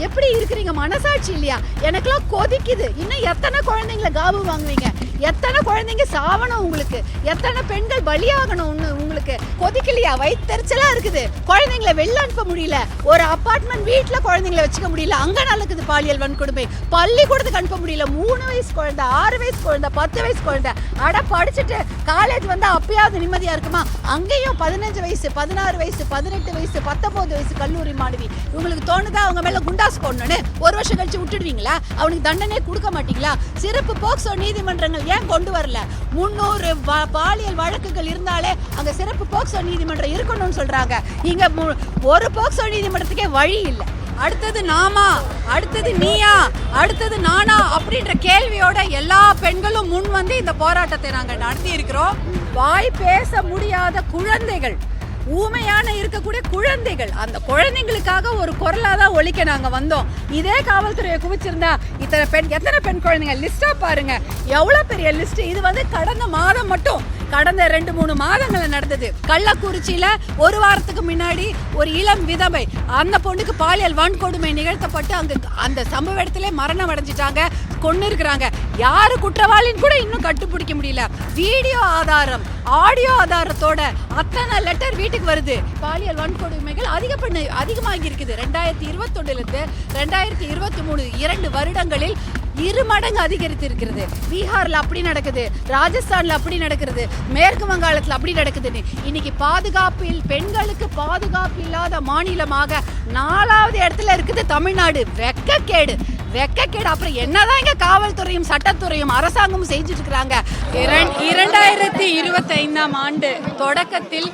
எப்படி இருக்கிறீங்க? மனசாட்சி இல்லையா? எனக்கெல்லாம் கொதிக்குது. இன்னும் எத்தனை குழந்தைங்களை காவு வாங்குவீங்க? எத்தனை குழந்தைங்க சாவணும் உங்களுக்கு? எத்தனை பெண்கள் பலியாகணும் உங்களுக்கு? கொதிக்கலையா? வயிற்றுச்சலா இருக்குது. குழந்தைங்களை வெளில அனுப்ப முடியல. ஒரு அப்பார்ட்மெண்ட் வீட்டுல குழந்தைங்களை வச்சுக்க முடியல. அங்க நடக்குது பாலியல் வன்கொடுமை. பள்ளிக்கூடத்துக்கு அனுப்ப முடியல. 3 வயசு குழந்தை, 6 வயசு குழந்தை, 10 வயசு குழந்தை. அட படிச்சுட்டு காலேஜ் வந்தா அப்பயாவது நிம்மதியா இருக்குமா? அங்கேயும் 15 வயசு, 16 வயசு, 18 வயசு, 19 வயசு கல்லூரி மாணவி. உங்களுக்கு தோணுதா அவங்க மேல குண்டாஸ் போடணும்னு? ஒரு வருஷம் கழிச்சு விட்டுடுவீங்களா? அவனுக்கு தண்டனை கொடுக்க மாட்டீங்களா? சிறப்பு போக்சோ நீதிமன்றங்கள் ஏன் கொண்டு வரல? 300 பாலியல் வழக்குகள் இருந்தாலே அங்க சிறப்பு போக்சோ நீதிமன்றம் இருக்கணும்னு சொல்றாங்க. இங்க ஒரு போக்சோ நீதிமன்றத்துக்கே வழி இல்லை. அடுத்தது நாமா, அடுத்தது நீயா, அடுத்தது நானா அப்படின்ற கேள்வியோட எல்லா பெண்களும் முன் வந்து இந்த போராட்டத்தை நாங்க நடத்தி இருக்கிறோம். வாய் பேச முடியாத குழந்தைகள், ஊமையான இருக்கக்கூடிய குழந்தைகள், அந்த குழந்தைங்களுக்காக ஒரு குரலா தான் ஒலிக்க நாங்க வந்தோம். இதே காவல்துறையை குவிச்சிருந்தா எத்தனை பெண் குழந்தைங்க லிஸ்டா பாருங்க, எவ்வளவு பெரிய லிஸ்ட். இது வந்து கடந்த மாதம் மட்டும், கடந்த 2-3 மாதங்கள்ல நடந்தது. கள்ளக்குறிச்சியில ஒரு வாரத்துக்கு முன்னாடி ஒரு இளம் விதவை, அந்த பொண்ணுக்கு பாலியல் வன்கொடுமை நிகழ்த்தப்பட்டு அங்க அந்த சம்பவ இடத்திலே மரணம் அடைஞ்சிட்டாங்க, கொண்டு இருக்கிறாங்க. யாரு குற்றவாளின்னு கூட இன்னும் கண்டுபிடிக்க முடியல. வீடியோ ஆதாரம், ஆடியோ ஆதாரத்தோட அத்தனை லெட்டர் வீட்டுக்கு வருது. பாலியல் வன்கொடுமைகள் அதிகமாகி இருக்குது. 2021 இருந்து 2023 2 வருடங்களில் 2 மடங்கு அதிகரித்து இருக்கிறது. பீகார்ல அப்படி நடக்குது, ராஜஸ்தான்ல அப்படி நடக்கிறது, மேற்கு வங்காளத்துல அப்படி நடக்குதுன்னு. இன்னைக்கு பெண்களுக்கு பாதுகாப்பு இல்லாத மாநிலமாக 4வது இடத்துல இருக்குது தமிழ்நாடு. வெக்கக்கேடு. அப்புறம் என்னதான் இங்க காவல்துறையும் சட்டத்துறையும் அரசாங்கமும் செஞ்சுட்டு இருக்கிறாங்க. 2025ஆம் ஆண்டு தொடக்கத்தில்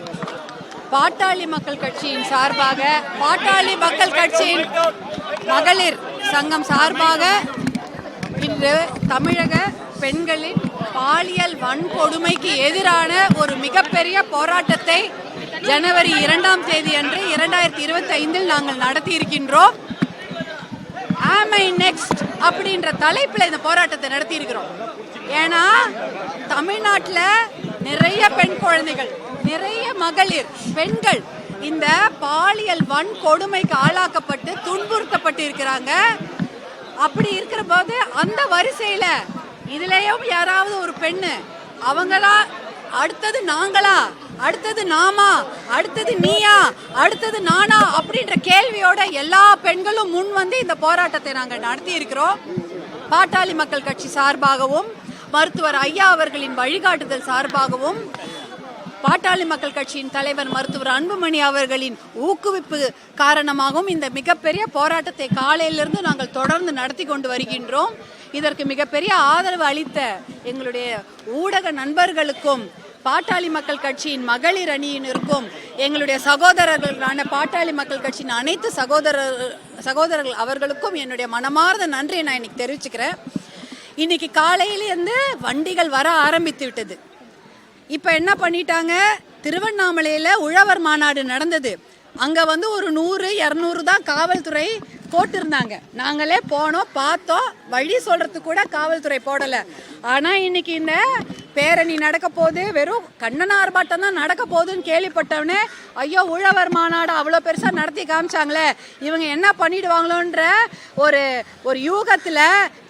பாட்டாளி மக்கள் கட்சியின் சார்பாக, பாட்டாளி மக்கள் கட்சியின் மகளிர் சங்கம் சார்பாக இன்று தமிழக பெண்களின் பாலியல் வன்கொடுமைக்கு எதிரான ஒரு மிகப்பெரிய போராட்டத்தை ஜனவரி 2ஆம் தேதி அன்று 2025 நாங்கள் நடத்தி இருக்கின்றோம். Am I next அப்படின்ற தலைப்பில் இந்த போராட்டத்தை நடத்தி இருக்கிறோம். ஏன்னா தமிழ்நாட்டில் நிறைய பெண் குழந்தைகள், நிறைய மகளிர் பெண்கள் இந்த பாலியல் வன்கொடுமைக்கு ஆளாக்கப்பட்டு துன்புறுத்தப்பட்டு இருக்கிறாங்க. அப்படி இருக்கிற போது அந்த வரிசையில இதுலயும் யாராவது ஒரு பெண்ணு அவங்களா, அடுத்தது நாங்களா, அடுத்தது நாமா, அடுத்தது நீயா, அடுத்தது நானா அப்படின்ற கேள்வியோட எல்லா பெண்களும் முன் வந்து இந்த போராட்டத்தை நாங்கள் நடத்தி இருக்கிறோம். பாட்டாளி மக்கள் கட்சி சார்பாகவும், மருத்துவர் ஐயா அவர்களின் வழிகாட்டுதல் சார்பாகவும், பாட்டாளி மக்கள் கட்சியின் தலைவர் மருத்துவர் அன்புமணி அவர்களின் ஊக்குவிப்பு காரணமாகவும் இந்த மிகப்பெரிய போராட்டத்தை காலையிலிருந்து நாங்கள் தொடர்ந்து நடத்தி கொண்டு வருகின்றோம். இதற்கு மிகப்பெரிய ஆதரவு அளித்த எங்களுடைய ஊடக நண்பர்களுக்கும், பாட்டாளி மக்கள் கட்சியின் மகளிர் அணியினருக்கும், எங்களுடைய சகோதரர்களான பாட்டாளி மக்கள் கட்சியின் அனைத்து சகோதரர்கள் அவர்களுக்கும் என்னுடைய மனமார்ந்த நன்றியை நான் இன்னைக்கு தெரிவிச்சுக்கிறேன். இன்னைக்கு காலையிலேருந்து வண்டிகள் வர ஆரம்பித்து விட்டது. இப்போ என்ன பண்ணிட்டாங்க, திருவண்ணாமலையில் உழவர் மாநாடு நடந்தது. அங்கே வந்து ஒரு 100-200 தான் காவல்துறை போட்டிருந்தாங்க. நாங்களே போனோம், பார்த்தோம். வழி சொல்கிறதுக்கு கூட காவல்துறை போடலை. ஆனால் இன்னைக்கு இந்த பேரணி நடக்க போகுது, வெறும் கண்ணன ஆர்ப்பாட்டம் தான் நடக்க போகுதுன்னு கேள்விப்பட்டவனே, ஐயோ உழவர் மாநாடு அவ்வளோ பெருசாக நடத்தி காமிச்சாங்களே, இவங்க என்ன பண்ணிடுவாங்களோன்ற ஒரு யூகத்தில்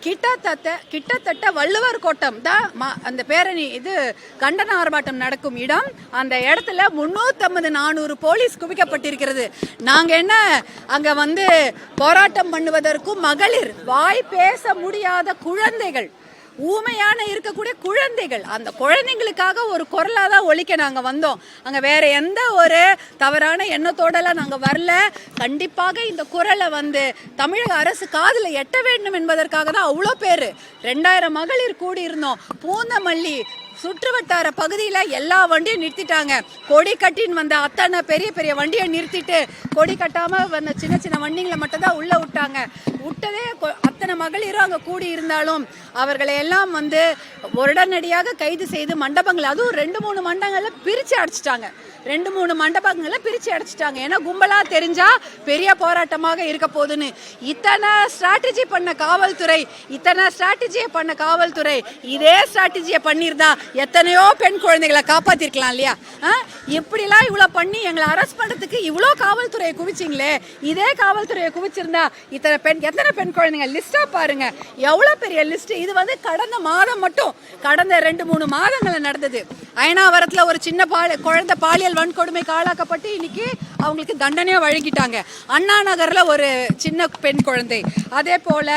கிட்டத்தட்ட வள்ளுவர் கோட்டம் தான் அந்த பேரணி, இது கண்டன ஆர்ப்பாட்டம் நடக்கும் இடம். அந்த இடத்துல 350-400 போலீஸ் குவிக்கப்பட்டிருக்கிறது. நாங்கள் என்ன அங்கே வந்து போராட்டம் பண்ணுவதற்கும் மகளிர், வாய் பேச முடியாத குழந்தைகள், ஊமையான இருக்கக்கூடிய குழந்தைகள், அந்த குழந்தைங்களுக்காக ஒரு குரலா தான் ஒலிக்க நாங்க வந்தோம். அங்க வேற எந்த ஒரு தவறான எண்ணத்தோடலாம் நாங்க வரல. கண்டிப்பாக இந்த குரலை வந்து தமிழக அரசு காதுல எட்ட வேண்டும் என்பதற்காக தான் அவ்வளோ பேர் 2000 மகளிர் கூடி இருந்தோம். பூந்தமல்லி சுற்றுவட்டார பகுதியில் எல்லா வண்டியும் நிறுத்திட்டாங்க. கொடி கட்டின்னு வந்த அத்தனை பெரிய வண்டியை நிறுத்திட்டு, கொடி கட்டாமல் வந்த சின்ன வண்டிங்களை மட்டும் தான் உள்ளே விட்டாங்க. விட்டதே அத்தனை மகளிரும் அங்கே கூடி இருந்தாலும் அவர்களை எல்லாம் வந்து உடனடியாக கைது செய்து மண்டபங்கள், அதுவும் 2-3 மண்டபங்களில் பிரித்து அடிச்சிட்டாங்க. 2-3 மண்டபங்களை பிரித்து அடைச்சிட்டாங்க. ஏன்னா கும்பலாக தெரிஞ்சா பெரிய போராட்டமாக இருக்க போகுதுன்னு. இத்தனை ஸ்ட்ராட்டஜி பண்ண காவல்துறை, இதே ஸ்ட்ராட்டஜியை பண்ணியிருந்தா எத்தனையோ பெண் குழந்தைகளை காப்பாற்றிருக்கலாம் இல்லையா? இப்படிலாம் இவ்வளோ பண்ணி எங்களை அரெஸ்ட் பண்ணுறதுக்கு இவ்வளோ காவல்துறையை குவிச்சிங்களே. இதே காவல்துறையை குவிச்சிருந்தா எத்தனை பெண் குழந்தைங்க லிஸ்ட்டாக பாருங்க, எவ்வளோ பெரிய லிஸ்ட். இது வந்து கடந்த மாதம் மட்டும், கடந்த 2-3 மாதங்கள் நடந்தது. அயனாவரத்தில் ஒரு சின்ன குழந்தை பாலியல் வன்கொடுமைக்கு ஆளாக்கப்பட்டு இன்னைக்கு அவங்களுக்கு தண்டனையை வழங்கிட்டாங்க. அண்ணா நகரில் ஒரு சின்ன பெண் குழந்தை, அதே போல்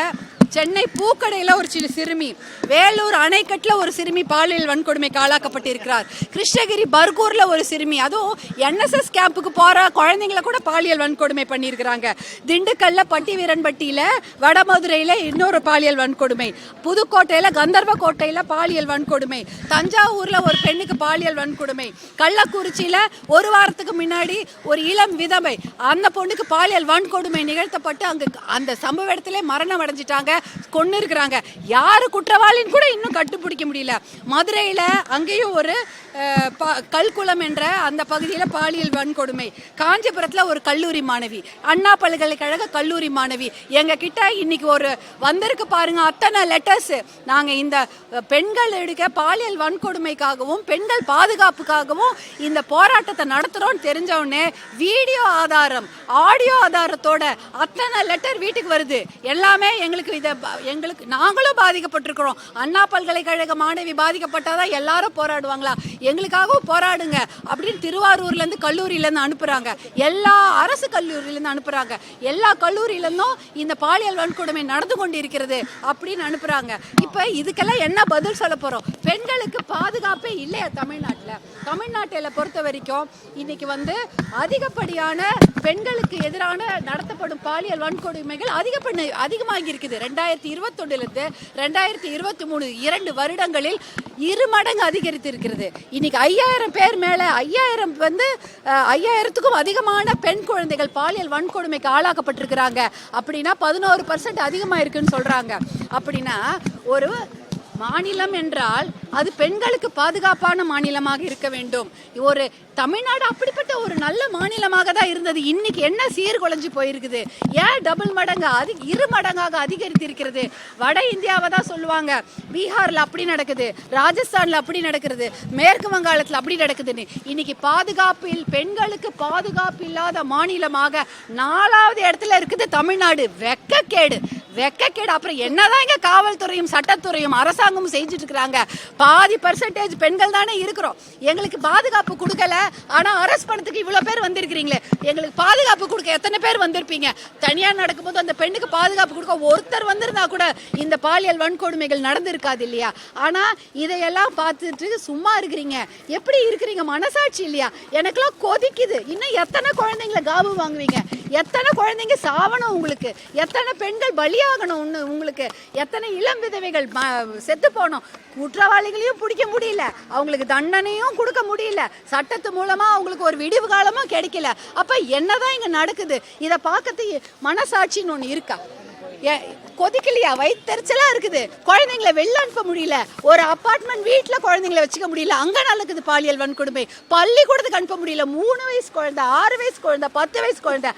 சென்னை பூக்கடையில் ஒரு சிறுமி, வேலூர் அணைக்கட்டில் ஒரு சிறுமி பாலியல் வன்கொடுமைக்கு ஆளாக்கப்பட்டிருக்கிறார். கிருஷ்ணகிரி பர்கூரில் ஒரு சிறுமி, அதுவும் என்எஸ்எஸ் கேம்புக்கு போகிற குழந்தைங்களை கூட பாலியல் வன்கொடுமை பண்ணியிருக்கிறாங்க. திண்டுக்கல்ல பட்டிவீரன்பட்டியில், வடமதுரையில் இன்னொரு பாலியல் வன்கொடுமை, புதுக்கோட்டையில் கந்தர்வக்கோட்டையில் பாலியல் வன்கொடுமை, தஞ்சாவூரில் ஒரு பெண்ணுக்கு பாலியல் வன்கொடுமை, கள்ளக்குறிச்சியில் ஒரு வாரத்துக்கு முன்னாடி ஒரு இளம் விதவை, அந்த பொண்ணுக்கு பாலியல் வன்கொடுமை நிகழ்த்தப்பட்டு அங்கே அந்த சம்பவ இடத்துல மரணம் அடைஞ்சிட்டாங்க, கொண்டு இருக்கிறாங்க. யாரு குற்றவாளின்னு கூட இன்னும் கண்டுபிடிக்க முடியல. மதுரையில் அங்கேயும் ஒரு கல்குளம் என்ற அந்த பகுதியில் பாலியல் வன்கொடுமை. காஞ்சிபுரத்தில் ஒரு கல்லூரி மாணவி, அண்ணா பல்கலைக்கழக கல்லூரி மாணவி. எங்க கிட்ட இன்னைக்கு ஒரு வந்திருக்கு பாருங்க அத்தனை லெட்டர்ஸ். நாங்கள் இந்த பெண்கள் எடுக்க பாலியல் வன்கொடுமைக்காகவும் பெண்கள் பாதுகாப்புக்காகவும் இந்த போராட்டத்தை நடத்துகிறோன்னு தெரிஞ்சவுடனே வீடியோ ஆதாரம், ஆடியோ ஆதாரத்தோட அத்தனை லெட்டர் வீட்டுக்கு வருது. எல்லாமே எங்களுக்கு நாங்களும் பாதிக்கப்பட்டிருக்கிறோம். அண்ணா பல்கலைக்கழக மாணவி பாதிக்கப்பட்டாதான் எல்லாரும் போராடுவாங்களா? எங்களுக்காகவும் போராடுங்க அப்படின்னு திருவாரூர்லேருந்து கல்லூரியிலேருந்து அனுப்புகிறாங்க. எல்லா அரசு கல்லூரியிலேருந்து அனுப்புகிறாங்க. எல்லா கல்லூரியிலேருந்தும் இந்த பாலியல் வன்கொடுமை நடந்து கொண்டு இருக்கிறது அப்படின்னு அனுப்புகிறாங்க. இப்போ இதுக்கெல்லாம் என்ன பதில் சொல்ல போகிறோம்? பெண்களுக்கு பாதுகாப்பே இல்லையா தமிழ்நாட்டில் பொறுத்த வரைக்கும்? இன்னைக்கு வந்து அதிகப்படியான பெண்களுக்கு எதிரான நடத்தப்படும் பாலியல் வன்கொடுமைகள் அதிகமாகி இருக்குது. 2021 2023 2 வருடங்களில் 2 மடங்கு அதிகரித்து இருக்கிறது. இன்னைக்கு 5000 பேர் மேல 5000த்துக்கும் அதிகமான பெண் குழந்தைகள் பாலியல் வன்கொடுமைக்கு ஆளாக்கப்பட்டிருக்கிறாங்க. அப்படின்னா 11% அதிகமா இருக்குன்னு சொல்றாங்க. அப்படின்னா ஒரு மாநிலம் என்றால் அது பெண்களுக்கு பாதுகாப்பான மாநிலமாக இருக்க வேண்டும். ஒரு தமிழ்நாடு அப்படிப்பட்ட ஒரு நல்ல மாநிலமாக தான் இருந்தது. இன்னைக்கு என்ன சீர்குலைஞ்சு போயிருக்குது? ஏன் 2 மடங்காக அதிகரித்து இருக்கிறது? வட இந்தியாவை தான் சொல்லுவாங்க, பீகார்ல அப்படி நடக்குது, ராஜஸ்தான்ல அப்படி நடக்கிறது, மேற்கு வங்காளத்தில் அப்படி நடக்குதுன்னு. இன்னைக்கு பெண்களுக்கு பாதுகாப்பு இல்லாத மாநிலமாக 4வது இடத்துல இருக்குது தமிழ்நாடு. வெக்கக்கேடு. அப்புறம் என்னதான் இங்க காவல்துறையும் சட்டத்துறையும் அரசாங்கமும் செஞ்சுட்டு இருக்கிறாங்க? பாதி % பெண்கள் தானே இருக்கிறோம். எங்களுக்கு பாதுகாப்பு கொடுக்கல, ஆனா அரெஸ்ட் பண்ணதுக்கு இவ்வளவு பேர் வந்திருக்கிறீங்களே. எங்களுக்கு பாதுகாப்பு கொடுக்க எத்தனை பேர் வந்திருப்பீங்க? தனியா நடக்கும்போது அந்த பெண்ணுக்கு பாதுகாப்பு கொடுக்க ஒருத்தர் வந்திருந்தா கூட இந்த பாலியல் வன்கொடுமைகள் நடந்திருக்காது இல்லையா? ஆனா இதையெல்லாம் பார்த்துட்டு சும்மா இருக்கிறீங்க. எப்படி இருக்கிறீங்க? மனசாட்சி இல்லையா? எனக்கெல்லாம் கொதிக்குது. இன்னும் எத்தனை குழந்தைங்களை காவு வாங்குவீங்க? எத்தனை குழந்தைங்க சாவணும் உங்களுக்கு? எத்தனை பெண்கள் பலியாகணும் உங்களுக்கு? எத்தனை இளம் விதவைகள் செத்து போனோம்? குற்றவாளிகளையும் பிடிக்க முடியல, அவங்களுக்கு தண்டனையும் கொடுக்க முடியல, சட்டத்து மூலமா அவங்களுக்கு ஒரு விடிவு காலமும் கிடைக்கல. அப்ப என்னதான் இங்க நடக்குது? இதை பார்க்கறதுக்கு மனசாட்சின்னு ஒண்ணு இருக்கா? கொதிக்கலையா? வயிற்றுச்சலா இருக்குது. குழந்தைங்களை வெளில அனுப்ப முடியல. ஒரு அப்பார்ட்மெண்ட் வீட்டில் குழந்தைங்களை வச்சுக்க முடியல. அங்கே நடக்குது பாலியல் வன்கொடுமை. பள்ளிக்கூடத்துக்கு அனுப்ப முடியல. 3 வயசு குழந்தை, 6 வயசு குழந்தை, 10 வயசு குழந்தை.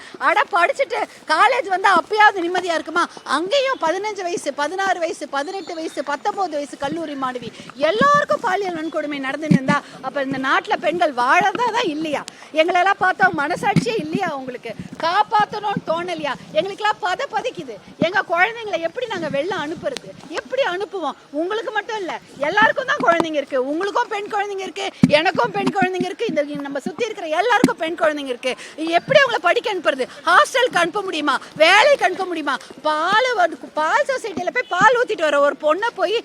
படிச்சுட்டு காலேஜ் வந்தால் அப்பயாவது நிம்மதியாக இருக்குமா? அங்கேயும் 15 வயசு, 16 வயசு, 18 வயசு, 19 வயசு கல்லூரி மாணவி எல்லாருக்கும் பாலியல் வன்கொடுமை நடந்துன்னு இருந்தா அப்போ இந்த நாட்டில் பெண்கள் வாழதான் இல்லையா? எங்களெல்லாம் பார்த்தா மனசாட்சியே இல்லையா? உங்களுக்கு காப்பாற்றணும்னு தோணலையா? எங்களுக்கெல்லாம் பதைக்குது. எங்கள் குழந்தைங்களை எப்படி நாங்கள் வெளில அனுப்புறது? எப்படி அனுப்புவோம்? உங்களுக்கு மட்டும் இல்லை, எல்லாருக்கும் தான் குழந்தைங்க இருக்கு. உங்களுக்கும் பெண் குழந்தைங்க இருக்கு, எனக்கும் பெண் குழந்தைங்க இருக்கு, இந்த நம்ம சுற்றி இருக்கிற எல்லாருக்கும் பெண் குழந்தைங்க இருக்கு. எப்படி அவங்கள படிக்க அனுப்புறது? ஹாஸ்டலுக்கு அனுப்ப முடியுமா? வேலைக்கு அனுப்ப முடியுமா? பால் சொசைட்டியில் போய் பால் ஊற்றிட்டு வர ஒரு பொண்ணை போய்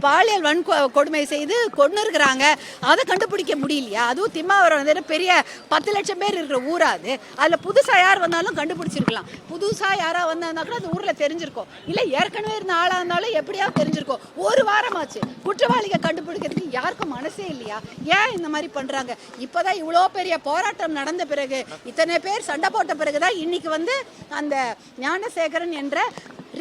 பாலியல் வன்கொடுமை செய்து கொண்டு இருக்கிறாங்க. அதை கண்டுபிடிக்க முடியலையா? அதுவும் திம்மாவரம் பெரிய 10 லட்சம் பேர் இருக்கிற ஊராது. அதில் புதுசாக யார் வந்தாலும் கண்டுபிடிச்சிருக்கலாம். புதுசாக யாராக வந்தால் கூட அந்த ஊரில் தெரிஞ்சிருக்கும். இல்லை ஏற்கனவே இருந்த ஆளாக இருந்தாலும் எப்படியாவது தெரிஞ்சிருக்கும். ஒரு வாரமாச்சு குற்றவாளிகளை கண்டுபிடிக்கிறதுக்கு யாருக்கும் மனசே இல்லையா? ஏன் இந்த மாதிரி பண்ணுறாங்க? இப்போதான் இவ்வளோ பெரிய போராட்டம் நடந்த பிறகு, இத்தனை பேர் சண்டை போட்ட பிறகுதான் இன்னைக்கு அந்த ஞானசேகரன் என்ற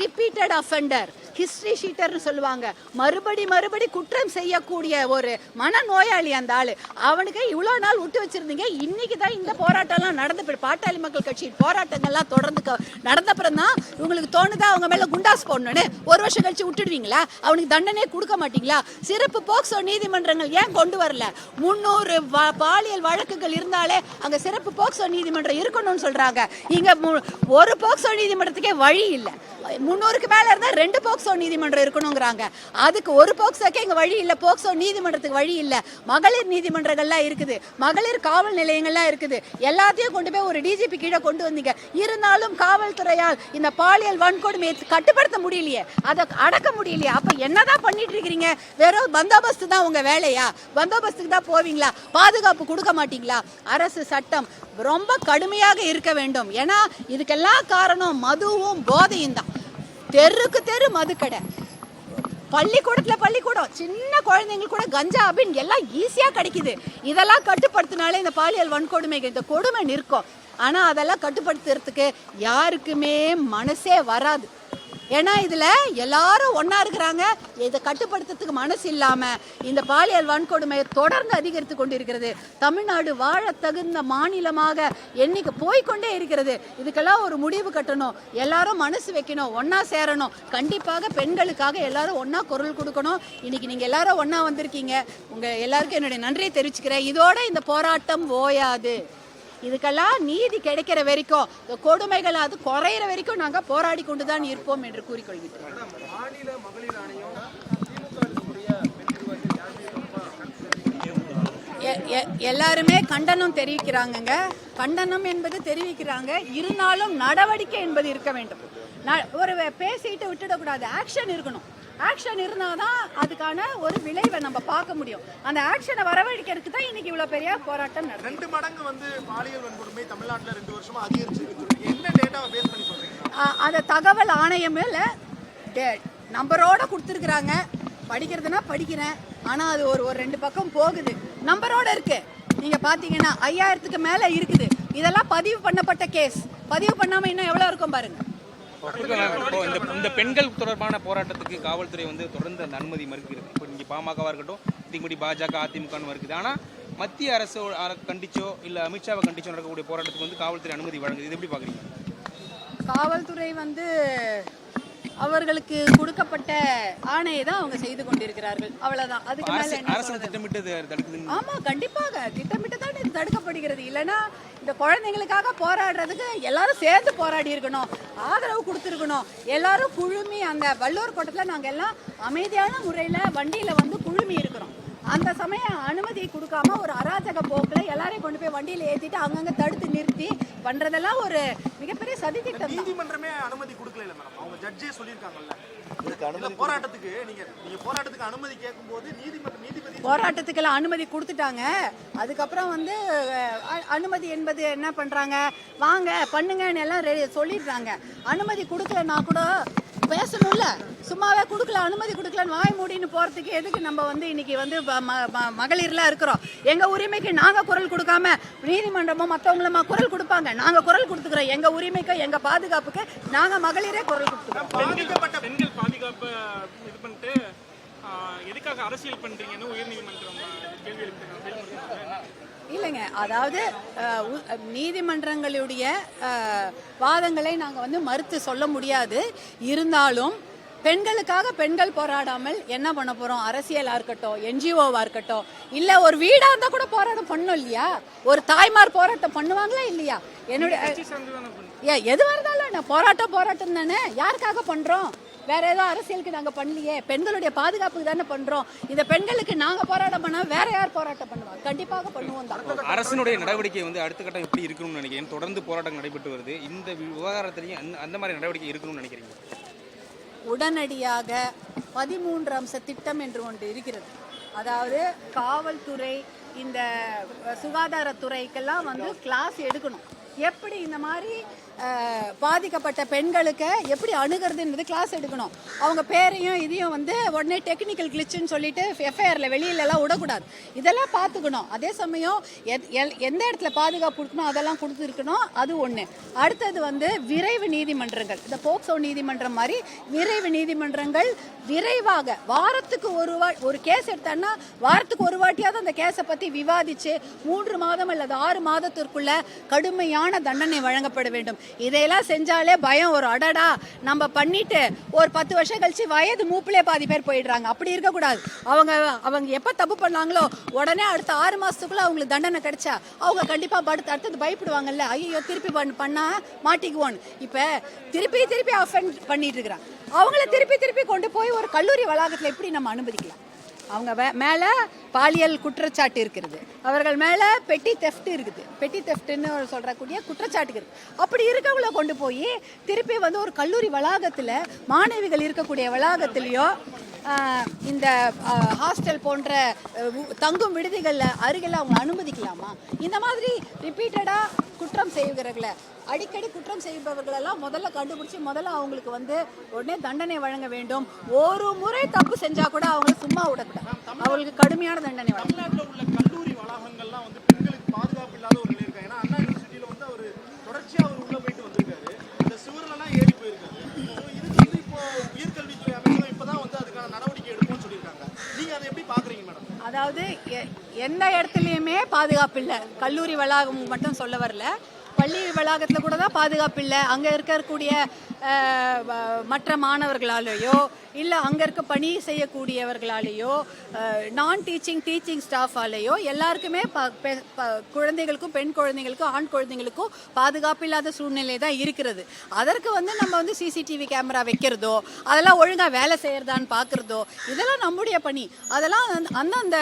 ரிப்பீட்டட் அஃபெண்டர், ஹிஸ்டரி ஷீட்டர்னு சொல்லுவாங்க, மறுபடி குற்றம் செய்யக்கூடிய ஒரு மனநோயாளி அந்த ஆளு. அவனுக்கு இவ்வளோ நாள் விட்டு வச்சிருந்தீங்க. இன்னைக்கு தான் இந்த போராட்டம்லாம் நடந்து பாட்டாளி மக்கள் கட்சியின் போராட்டங்கள்லாம் தொடர்ந்து நடந்தப்புறம் தான் உங்களுக்கு தோணுதா அவங்க மேல குண்டாஸ் போடணும்னு? ஒரு வருஷம் கழிச்சு விட்டுடுவீங்களா? அவனுக்கு தண்டனையே கொடுக்க மாட்டீங்களா? சிறப்பு போக்சோ நீதிமன்றங்கள் ஏன் கொண்டு வரல? 300 பாலியல் வழக்குகள் இருந்தாலே அங்க சிறப்பு போக்சோ நீதிமன்றம் இருக்கணும்னு சொல்றாங்க. இங்க ஒரு போக்சோ நீதிமன்றத்துக்கே வழி இல்லை. 300க்கு மேல இருந்தா 2 போக்சோ நீதிமன்றம் இருக்கணுங்கிறாங்க. அதுக்கு ஒரு போக்சோக்கே இங்க வழி இல்லை. போக்சோ நீதிமன்றத்துக்கு வழி இல்லை. மகளிர் நீதிமன்றங்கள்லாம் இருக்குது, மகளிர் காவல் நிலையங்கள்லாம் இருக்குது. எல்லாத்தையும் கொண்டு போய் ஒரு டிஜிபி கீழே கொண்டு வந்தீங்க. இருந்தாலும் காவல்துறையால் இந்த பாலியல் வன்கொடுமையை கட்டுப்படுத்த முடியலையே, அதை அடக்க முடியலையே. அப்ப என்னதான் பண்ணிட்டு இருக்கிறீங்க? வெறும் பந்தோபஸ்து தான் உங்க வேலையா? பந்தோபஸ்துக்கு தான் போவீங்களா? பாதுகாப்பு கொடுக்க மாட்டீங்களா? அரசு சட்டம் ரொம்ப கடுமையாக இருக்க வேண்டும். ஏன்னா இதுக்கெல்லாம் காரணம் மதுவும் போதையும் தான். தெருக்கு தெரு மதுக்கடை, பள்ளிக்கூடம், சின்ன குழந்தைங்களுக்கு கூட கஞ்சா அப்படின்னு எல்லாம் ஈஸியா கிடைக்குது. இதெல்லாம் கட்டுப்படுத்தினாலே இந்த பாலியல் வன்கொடுமைக்கு இந்த கொடுமை நிற்கும். ஆனா அதெல்லாம் கட்டுப்படுத்துறதுக்கு யாருக்குமே மனசே வராது. ஏன்னா இதுல எல்லாரும் ஒன்னா இருக்கிறாங்க. இதை கட்டுப்படுத்துறதுக்கு மனசு இல்லாம இந்த பாலியல் வன்கொடுமையை தொடர்ந்து அதிகரித்து கொண்டிருக்கிறது. தமிழ்நாடு வாழ தகுந்த மாநிலமாக எண்ணிக்கை போய்கொண்டே இருக்கிறது. இதுக்கெல்லாம் ஒரு முடிவு கட்டணும். எல்லாரும் மனசு வைக்கணும், ஒன்னா சேரணும். கண்டிப்பாக பெண்களுக்காக எல்லாரும் ஒன்னா குரல் கொடுக்கணும். இன்னைக்கு நீங்க எல்லாரும் ஒன்னா வந்திருக்கீங்க. உங்க எல்லாருக்கும் என்னுடைய நன்றியை தெரிவிச்சுக்கிறேன். இதோட இந்த போராட்டம் ஓயாது. இதுக்கெல்லாம் நீதி கிடைக்கிற வரைக்கும், இந்த கொடுமைகள் அது குறையிற வரைக்கும் நாங்க போராடி கொண்டுதான் இருப்போம் என்று கூறிக்கொள்கிறோம். எல்லாருமே கண்டனம் தெரிவிக்கிறாங்க. கண்டனம் என்பது தெரிவிக்கிறாங்க. இருந்தாலும் நடவடிக்கை என்பது இருக்க வேண்டும். ஒரு பேசிட்டு விட்டுடக்கூடாது. ஆக்ஷன் இருக்கணும். ஆக்ஷன் இருந்தாதான் அதுக்கான ஒரு விளைவை நம்ம பார்க்க முடியும். அந்த ஆக்ஷனை வரவழைக்கிறதுக்கு தான் இன்னைக்கு இவ்வளவு பெரிய போராட்டம் நடக்குது. 2 மடங்கு பாலியல் வன்கொடுமை தமிழ்நாட்டுல 2 வருஷமா அதிகரிச்சிருக்கு. என்ன டேட்டாவை பேஸ் பண்ணி சொல்றீங்க? அந்த தகவல் ஆணையம்ல நம்பரோட கொடுத்துருக்குறாங்க. படிக்கிறதுனா படிக்கிறேன், ஆனா அது ஒரு 2 பக்கம் போகுது. நம்பரோட இருக்கு. நீங்க பாத்தீங்கன்னா 5000க்கு மேல இருக்குது. இதெல்லாம் பதிவு பண்ணப்பட்ட கேஸ். பதிவு பண்ணாம இன்னும் எவ்வளவு இருக்கும் பாருங்க. இந்த பெண்கள் தொடர்பான போராட்டத்துக்கு காவல்துறை தொடர்ந்து அந்த அனுமதி மறுக்கிறது. இப்போ நீங்க பாமகவா இருக்கட்டும், திமுக, பாஜக, அதிமுக மறுக்குது. ஆனா மத்திய அரசு கண்டிச்சோ இல்ல அமித்ஷாவை கண்டிச்சோ நடக்கக்கூடிய போராட்டத்துக்கு காவல்துறை அனுமதி வழங்குது. இது எப்படி பாக்குறீங்க? காவல்துறை அவர்களுக்கு கொடுக்கப்பட்ட ஆணையை தான் அவங்க செய்து கொண்டிருக்கிறார்கள். அவ்வளவுதான். அதுக்கு மேல அரசு திட்டமிட்டது தடுக்குது. ஆமா, கண்டிப்பாக திட்டமிட்டு தான் இது தடுக்கப்படுகிறது. இல்லைன்னா இந்த குழந்தைங்களுக்காக போராடுறதுக்கு எல்லாரும் சேர்ந்து போராடி இருக்கணும், ஆதரவு கொடுத்துருக்கணும். எல்லாரும் குழுமி அந்த வள்ளூர் கோட்டத்தில் நாங்கள் எல்லாம் அமைதியான முறையில் வண்டியில் குழுமி இருக்கிறோம். அந்த சமயம் அனுமதி கொடுக்காம ஒரு அராஜக போக்கில் எல்லாரையும் கொண்டு போய் வண்டியில் ஏற்றிட்டு அங்கங்கே தடுத்து நிறுத்தி பண்றதெல்லாம் ஒரு மிகப்பெரிய சதி திட்டம். நீதிமன்றமே அனுமதி கொடுக்கல மேடம். அவங்க ஜட்ஜே சொல்லியிருக்காங்கல்ல, போராட்டத்துக்கு நீங்க போராட்டத்துக்கு அனுமதி கேட்கும்போது நீதிபதி போராட்டத்துக்கெல்லாம் அனுமதி கொடுத்துட்டாங்க. அதுக்கப்புறம் அனுமதி என்பது என்ன பண்றாங்க, வாங்க பண்ணுங்கன்னு எல்லாம் சொல்லிடுறாங்க. அனுமதி கொடுக்கலன்னா கூட பேசணும்ல, சும்மாவே கொடுக்கல, அனுமதி கொடுக்கலன்னு வாய் மூடின்னு போறதுக்கு எதுக்கு நம்ம இன்னைக்கு மகளிர்லாம் இருக்கிறோம். எங்க உரிமைக்கு நாங்க குரல் கொடுக்காம நீதிமன்றமும் மற்றவங்களுமா குரல் கொடுப்பாங்க. நாங்க குரல் கொடுத்துக்கிறோம். எங்க உரிமைக்கு எங்க பாதுகாப்புக்கு நாங்க மகளிரே குரல் கொடுத்துக்கிறோம். பாதிக்கப்பட்ட பெண்கள் பாதுகாப்பு இது பண்ணிட்டு எதுக்காக அரசியல் பண்றீங்கன்னு உயர்நீதிமன்றம் கேள்வி எழுப்பினாங்க. இல்லைங்க, அதாவது நீதிமன்றங்களுடைய வாதங்களை நாங்கள் மறுத்து சொல்ல முடியாது. இருந்தாலும் பெண்களுக்காக பெண்கள் போராடாமல் என்ன பண்ண போறோம்? அரசியலாக இருக்கட்டும், என்ஜிஓவா இருக்கட்டும், இல்லை ஒரு வீடாக இருந்தால் கூட போராட்டம் பண்ணணும் இல்லையா? ஒரு தாய்மார் போராட்டம் பண்ணுவாங்களா இல்லையா? என்னுடைய எதுவாக இருந்தாலும் நான் போராட்டம் தானே. யாருக்காக பண்ணுறோம்? வேற ஏதோ அரசியலுக்கு நாங்க பண்ணலையே, பெண்களுடைய பாதுகாப்புக்கு தானே பண்றோம். இந்த பெண்களுக்கு நாங்க போராட்டம் பண்ணா வேற யார் போராட்டம் பண்ணுவாங்க? கண்டிப்பாக பண்ணுவோம் தான். அரசினுடைய நடவடிக்கை அடுத்த கட்டம் எப்படி இருக்கணும்னு நினைக்கிறேன். தொடர்ந்து போராட்டம் நடைபெற்று வருது. இந்த விவகாரத்திலையும் அந்த மாதிரி நடவடிக்கை இருக்கணும்னு நினைக்கிறீங்க? உடனடியாக 13 அம்ச திட்டம் என்று ஒன்று இருக்கிறது. அதாவது காவல்துறை, இந்த சுகாதாரத்துறைக்கெல்லாம் கிளாஸ் எடுக்கணும். எப்படி இந்த மாதிரி பாதிக்கப்பட்ட பெண்களுக்கு எப்படி அணுகிறதுன்றது கிளாஸ் எடுக்கணும். அவங்க பேரையும் இதையும் வந்து உடனே டெக்னிக்கல் கிளிச்சுன்னு சொல்லிட்டு எஃப்ஐஆரில் வெளியிலலாம் விடக்கூடாது. இதெல்லாம் பார்த்துக்கணும். அதே சமயம் எந்த இடத்துல பாதுகாப்பு கொடுக்கணும் அதெல்லாம் கொடுத்துருக்கணும். அது ஒன்று. அடுத்தது வந்து விரைவு நீதிமன்றங்கள், இந்த போக்சோ நீதிமன்றம் மாதிரி விரைவு நீதிமன்றங்கள் விரைவாக வாரத்துக்கு ஒரு கேஸ் எடுத்தான்னா வாரத்துக்கு ஒரு வாட்டியாவது அந்த கேஸை பற்றி விவாதித்து 3 மாதம் அல்லது 6 மாதத்திற்குள்ள கடுமையான தண்டனை வழங்கப்பட வேண்டும். இதையெல்லாம் செஞ்சாலே பயம் ஒரு அடடா நம்ம பண்ணிட்டு ஒரு 10 வருஷம் கழிச்சு வயது மூப்பிலே பாதி பேர் போயிடுறாங்க. அப்படி இருக்கக்கூடாது. அவங்க எப்போ தப்பு பண்ணாங்களோ உடனே அடுத்த 6 மாதத்துக்குள்ள அவங்களுக்கு தண்டனை கிடைச்சா அவங்க கண்டிப்பாக அடுத்தது பயப்படுவாங்கல்ல. ஐயோ திருப்பி பண்ணா மாட்டிக்குவோன்னு. இப்போ திருப்பி அஃபெண்ட் பண்ணிட்டு இருக்கிறாங்க. அவங்கள திருப்பி கொண்டு போய் ஒரு கல்லூரி வளாகத்தில் எப்படி நம்ம அனுமதிக்கலாம்? அவங்க மேலே பாலியல் குற்றச்சாட்டு இருக்கிறது, அவர்கள் மேலே பெட்டி தெஃப்ட் இருக்குது, பெட்டி தெஃப்ட்னு சொல்கிறக்கூடிய குற்றச்சாட்டு இருக்குது. அப்படி இருக்கவங்கள கொண்டு போய் திருப்பி வந்து ஒரு கல்லூரி வளாகத்தில் மாணவிகள் இருக்கக்கூடிய வளாகத்திலையோ இந்த ஹாஸ்டல் போன்ற தங்கும் விடுதிகளில் அருகில் அவங்க அனுமதிக்கலாமா? இந்த மாதிரி ரிப்பீட்டடாக குற்றம் செய்கிறவர்களை அடிக்கடி குற்றம் செய்பவர்களெல்லாம் முதல்ல கண்டுபிடிச்சி முதல்ல அவங்களுக்கு வந்து உடனே தண்டனை வழங்க வேண்டும். ஒரு முறை தப்பு செஞ்சால் கூட அவங்க சும்மா விடக்கூடாது. அவங்களுக்கு கடுமையான தண்டனை வழங்க. தமிழ்நாட்டில் உள்ள கல்லூரி வளாகங்கள்லாம் வந்து பெண்களுக்கு பாதுகாப்பு இல்லாத ஒரு நிலை இருக்காங்க. ஏன்னா அண்ணா யூனிவர்சிட்டியில் வந்து அவர் தொடர்ச்சியாக அவர் உள்ளே போயிட்டு வந்திருக்காரு. அந்த சுவரெல்லாம் ஏறி போயிருக்காரு. இதுக்கு வந்து இப்போ உயர்கல்வித்துறை அமைச்சரும் இப்போ தான் வந்து அதுக்கான நடவடிக்கை எடுப்போம்னு சொல்லியிருக்காங்க. நீங்கள் அதை எப்படி பார்க்குறீங்க மேடம்? அதாவது எந்த இடத்துலையுமே பாதுகாப்பு இல்லை. கல்லூரி வளாகம் மட்டும் சொல்ல வரல, பள்ளி வளாகத்தில் கூட தான் பாதுகாப்பு இல்லை. அங்கே இருக்கக்கூடிய மற்ற மாணவர்களாலேயோ இல்லை அங்கே இருக்க பணி செய்யக்கூடியவர்களாலேயோ நான் டீச்சிங் ஸ்டாஃபாலேயோ எல்லாருக்குமே குழந்தைகளுக்கும் பெண் குழந்தைகளுக்கும் ஆண் குழந்தைங்களுக்கும் பாதுகாப்பு இல்லாத சூழ்நிலை தான் இருக்கிறது. அதற்கு வந்து நம்ம வந்து சிசிடிவி கேமரா வைக்கிறதோ அதெல்லாம் ஒழுங்காக வேலை செய்கிறதான்னு பார்க்குறதோ இதெல்லாம் நம்முடைய பணி. அதெல்லாம் அந்தந்த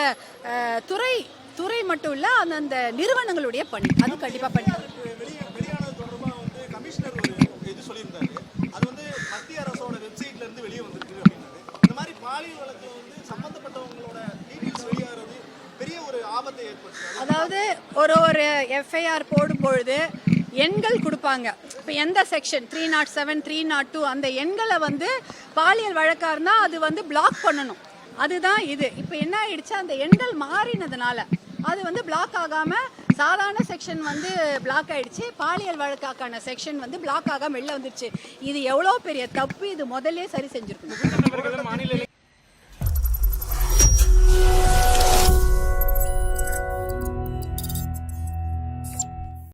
துறை மட்டும் இல்லை அந்தந்த நிறுவனங்களுடைய பணி. அது கண்டிப்பாக பண்ணி வெளியானது தொடர்பாக வந்து கமிஷனர் ஒரு இது சொல்லியிருந்தாரு. அது வந்து மத்திய அரசோட வெப்சைட்ல இருந்து வெளியே வந்திருக்கு அப்படின்னாரு. இந்த மாதிரி பாலியல் வழக்கில் வந்து சம்பந்தப்பட்டவங்களோட டீட்டெயில்ஸ் வெளியாகிறது பெரிய ஒரு ஆபத்தை ஏற்படுத்தும். அதாவது ஒரு எஃப்ஐஆர் போடும் பொழுது எண்கள் கொடுப்பாங்க. இப்போ எந்த செக்ஷன் 307 302 அந்த எண்களை வந்து பாலியல் வழக்காக இருந்தால் அது வந்து பிளாக் பண்ணணும். அதுதான் இது. இப்போ என்ன ஆயிடுச்சு, அந்த எண்கள் மாறினதுனால அது வந்து பிளாக் ஆகாமல் சாதாரண செக்ஷன் வந்து பிளாக் ஆகிடுச்சு, பாலியல் வழக்காக்கான செக்ஷன் வந்து பிளாக் ஆகாமல் வெளில வந்துடுச்சு. இது எவ்வளோ பெரிய தப்பு, இது முதல்ல சரி செஞ்சுருக்கணும்.